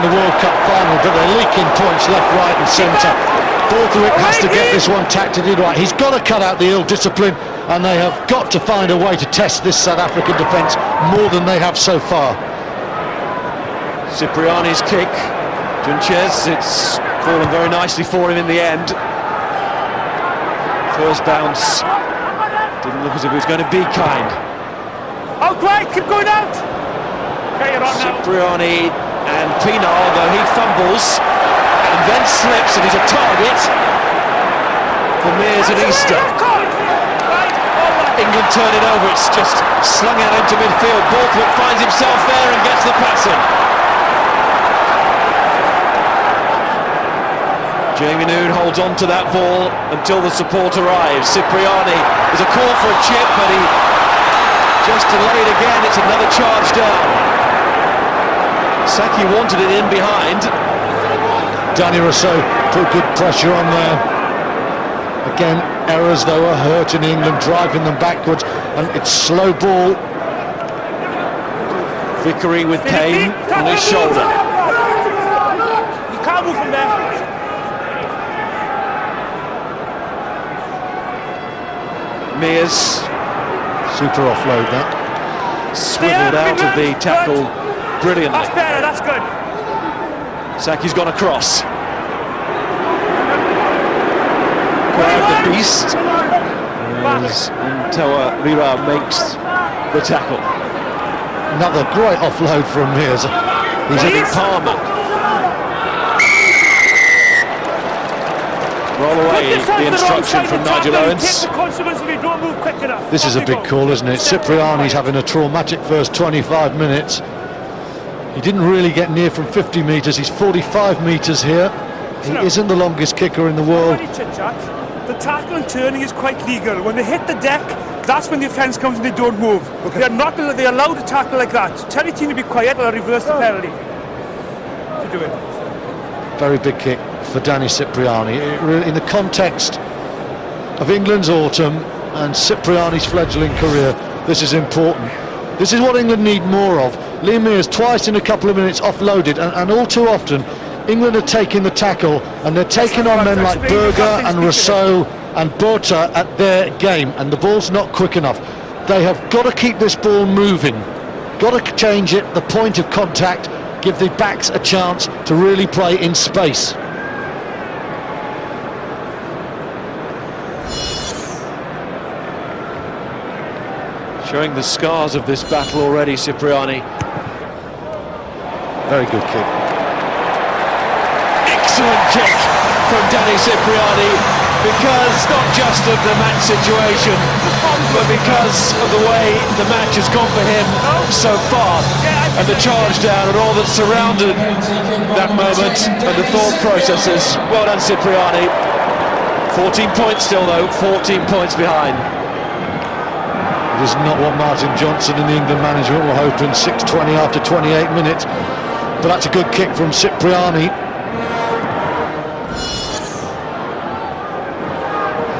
the World Cup final, but they're leaking points left, right and centre. Borthwick has to get this one tactically right. He's got to cut out the ill discipline, and they have got to find a way to test this South African defence more than they have so far. Cipriani's kick, Junchez, it's fallen very nicely for him in the end. First bounce didn't look as if it was going to be kind. Out wide, keep going out. Okay, you're on now. Cipriani and Pienaar, though he fumbles and then slips, and he's a target for Mears and Easter. England turn it over, it's just slung out into midfield. Borthwick finds himself there and gets the pass in. Jamie Noon holds on to that ball until the support arrives. Cipriani, there's a call for a chip, but he just delayed again. It's another charge down. Saki wanted it in behind. Danny Rousseau put good pressure on there. Again, errors though are hurting England, driving them backwards, and it's slow ball. Vickery with pain on his shoulder. You can't move from there. Mears, Super offload that. swiveled out of the tackle brilliantly. That's better, that's good. Saki's gone across. Grab the beast. As Ntoa Rira makes the tackle. Another great offload from Mears. He's hitting Palmer. Roll away, the instruction from Nigel Owens. This is a big call, isn't it? Cipriani's having a traumatic first 25 minutes. He didn't really get near from 50 metres, he's 45 metres here. He isn't the longest kicker in the world. The tackle and turning is quite legal. When they hit the deck, that's when the offence comes and they don't move. Okay. They're allowed to tackle like that. Tell your team to be quiet or I'll reverse the penalty. To do it. Very big kick for Danny Cipriani. In the context of England's autumn and Cipriani's fledgling career, this is important. This is what England need more of. Liam Mears twice in a couple of minutes offloaded, and all too often England are taking the tackle and they're taking on men like Berger and Rousseau and Botha at their game, and the ball's not quick enough. They have got to keep this ball moving, got to change it, the point of contact, give the backs a chance to really play in space. Showing the scars of this battle already, Cipriani. Very good kick. Excellent kick from Danny Cipriani, because not just of the match situation, but because of the way the match has gone for him so far, and the charge down and all that surrounded that moment and the thought processes. Well done, Cipriani. 14 points still though, 14 points behind. It is not what Martin Johnson and the England management were hoping, 6:20 after 28 minutes, but that's a good kick from Cipriani.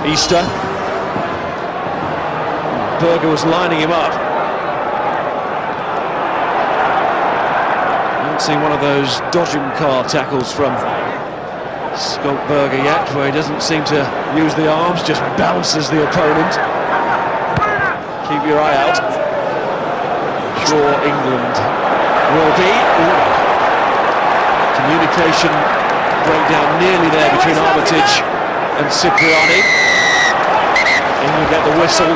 Easter. Berger was lining him up. I haven't seen one of those dodging car tackles from Scott Berger yet, where he doesn't seem to use the arms, just bounces the opponent. Keep your eye out. Sure, England will be. Communication breakdown nearly there between Armitage and Cipriani. England get the whistle,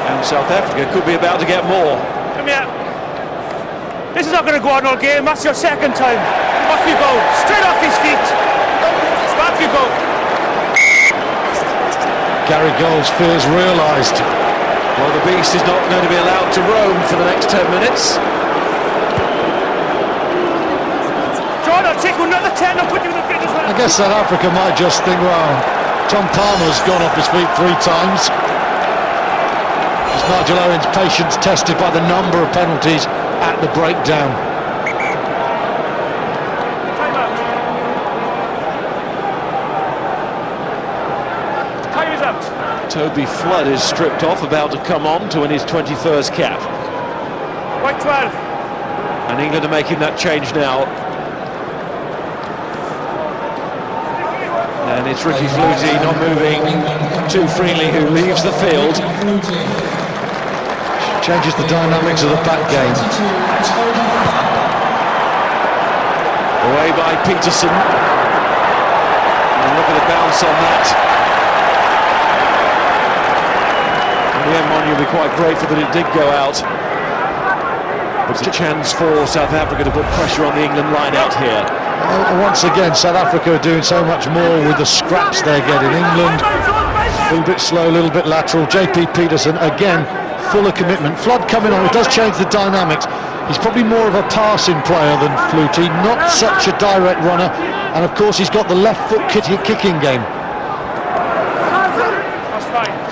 and South Africa could be about to get more. Come here. This is not going to go on all game. That's your second time. Off you go. Straight off his feet. Off you go. Gary Gould's fears realised. Well, the beast is not going to be allowed to roam for the next 10 minutes. John, I'll take another 10 and put you in the pit as well. I guess South Africa might just think, well, Tom Palmer's gone off his feet 3 times. Is Nigel Owens' patience tested by the number of penalties at the breakdown? Time is out. Toby Flood is stripped off, about to come on to win his 21st cap. White 12. And England are making that change now. And it's Ricky Flutie not moving too freely, who leaves the field. Changes the dynamics of the back game. Away by Peterson. And look at the bounce on that. In the end, Monu will be quite grateful that it did go out. It's a chance for South Africa to put pressure on the England line out here. Once again, South Africa are doing so much more with the scraps they're getting. England, a little bit slow, a little bit lateral. JP Peterson, again, full of commitment. Flood coming on, it does change the dynamics. He's probably more of a passing player than Flutie, not such a direct runner. And of course, he's got the left foot kicking game.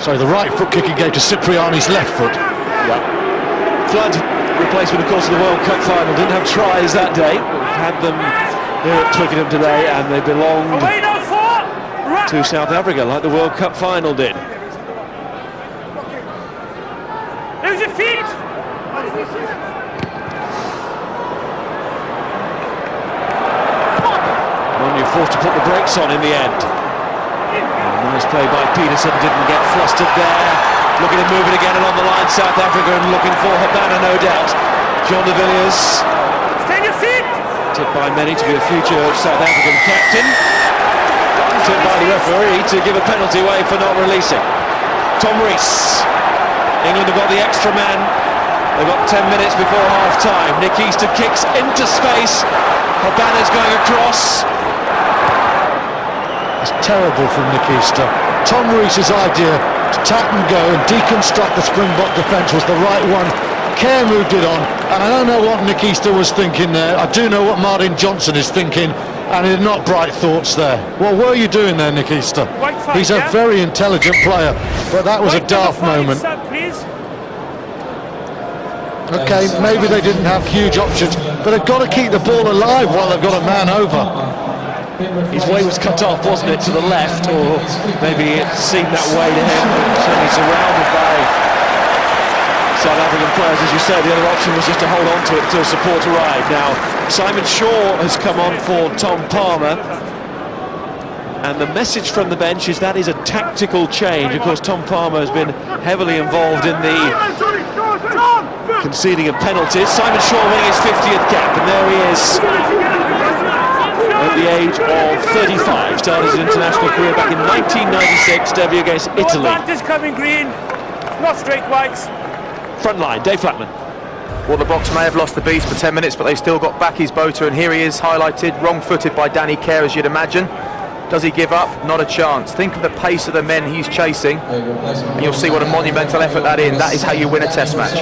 So the right foot kicking game to Cipriani's left foot. Yeah. Flood, replacement of course of the World Cup final, didn't have tries that day. We've had them here at Twickenham today, and they belonged to South Africa like the World Cup final did. There's your feet! Monu forced to put the brakes on in the end. Nice play by Peterson, didn't get flustered there. Looking to move it again along the line, South Africa, and looking for Habana, no doubt. John de Villiers, Stay your feet! tipped by many to be a future South African captain. Tipped by the referee to give a penalty away for not releasing. Tom Rees. England have got the extra man. They've got 10 minutes before half-time. Nick Easter kicks into space. Habana's going across. It's terrible from Nick Easter. Tom Rees's idea to tap and go and deconstruct the Springbok defence was the right one. Kerr moved it on, and I don't know what Nick Easter was thinking there. I do know what Martin Johnson is thinking, and it's not bright thoughts there. What were you doing there, Nick Easter? He's a very intelligent player, but that was a daft moment. Okay, maybe they didn't have huge options, but they've got to keep the ball alive while they've got a man over. His way was cut off, wasn't it, to the left, or maybe it seemed that way to him. Certainly surrounded by South African players, as you said. The other option was just to hold on to it until support arrived. Now, Simon Shaw has come on for Tom Palmer, and the message from the bench is that is a tactical change. Of course, Tom Palmer has been heavily involved in the conceding of penalties. Simon Shaw winning his 50th cap, and there he is. At the age of 35, started his international career back in 1996, debut against Italy. Is coming green, not straight whites. Front line, Dave Flatman. Well, the Boks may have lost the beast for 10 minutes, but they still got back his boater, and here he is, highlighted, wrong-footed by Danny Kerr, as you'd imagine. Does he give up? Not a chance. Think of the pace of the men he's chasing, and you'll see what a monumental effort that is. That is how you win a test match.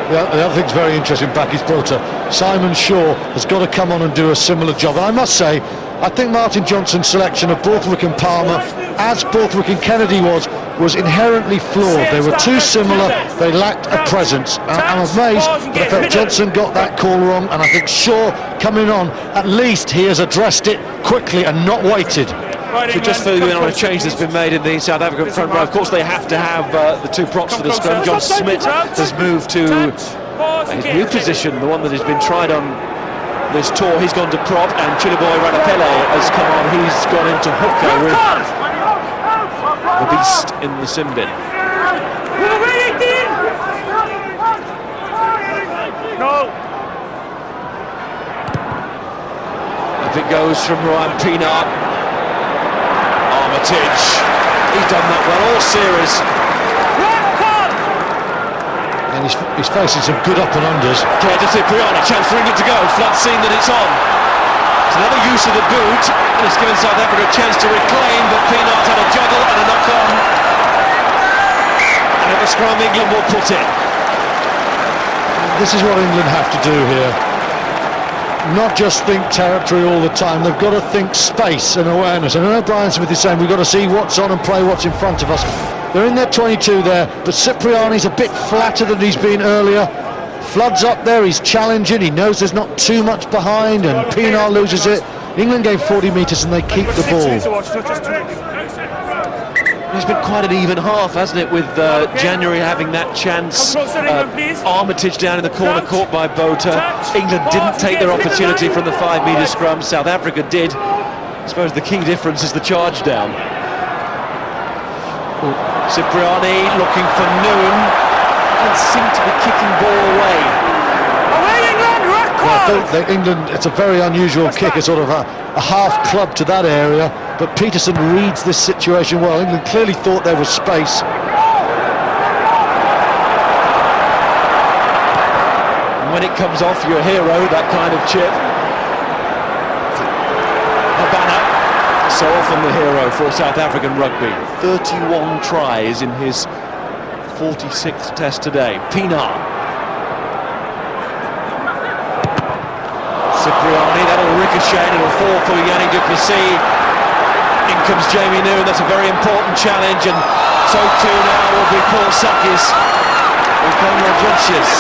The other thing's very interesting, back his bolter. Simon Shaw has got to come on and do a similar job. And I must say, I think Martin Johnson's selection of Borthwick and Palmer, as Borthwick and Kennedy was inherently flawed. They were too similar, they lacked a presence. I'm amazed, but I felt Johnson got that call wrong, and I think Shaw coming on, at least he has addressed it quickly and not waited. So just fill you in on a change that's been made in the South African front row. Of course, they have to have the two props for the scrum. John Smith has moved to his new position, the one that has been tried on this tour. He's gone to prop, and Chiliboy Ranapele has come on. He's gone into hooker with the beast in the sim bin. No. If it goes from Ryan Pienaar. Armitage, he's done that well all series. And he's facing some good up and unders. Kerr to Cipriani, chance for England to go. Flood seen that it's on. It's another use of the boot, and it's given South Africa a chance to reclaim, but Pienaar's had a juggle and a knock on. And at the scrum, England will put in. This is what England have to do here. Not just think territory all the time, they've got to think space and awareness. And I know Brian Smith is saying we've got to see what's on and play what's in front of us. They're in their 22 there, but Cipriani's a bit flatter than he's been earlier. Flood's up there, he's challenging, he knows there's not too much behind, and Pienaar loses it. England gave 40 metres and they keep the ball. It's been quite an even half, hasn't it, with January having that chance. Come closer, England, please. Armitage down in the corner, Touch. caught by Bota. Touch. England didn't take their Hit the opportunity line. from the 5-metre scrum. South Africa did. I suppose the key difference is the charge down. Cipriani looking for Noon. Doesn't seem to be kicking ball away. Away England, rock I call! thought that England, it's a very unusual kick, a sort of a half club to that area, but Peterson reads this situation well. England clearly thought there was space. And when it comes off, you're a hero, that kind of chip. Habana, so often the hero for South African rugby. 31 tries in his 46th test today. Pienaar. Cipriani, that'll ricochet and it'll fall for Yannick du Plessis. In comes Jamie Noon, that's a very important challenge, and so too now will be Paul Sakis. Here come Rogentius.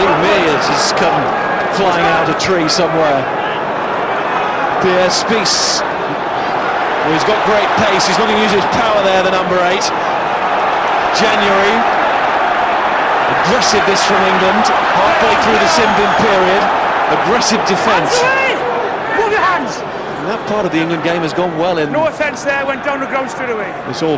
Lee Mears has come flying out a tree somewhere. Pierre Spies. Well, he's got great pace, he's not going to use his power there, the number 8. January. Aggressive this from England, halfway through the Simbin period. Aggressive defence. Move your hands! And that part of the England game has gone well in No offence there, went down the ground straight away. this all.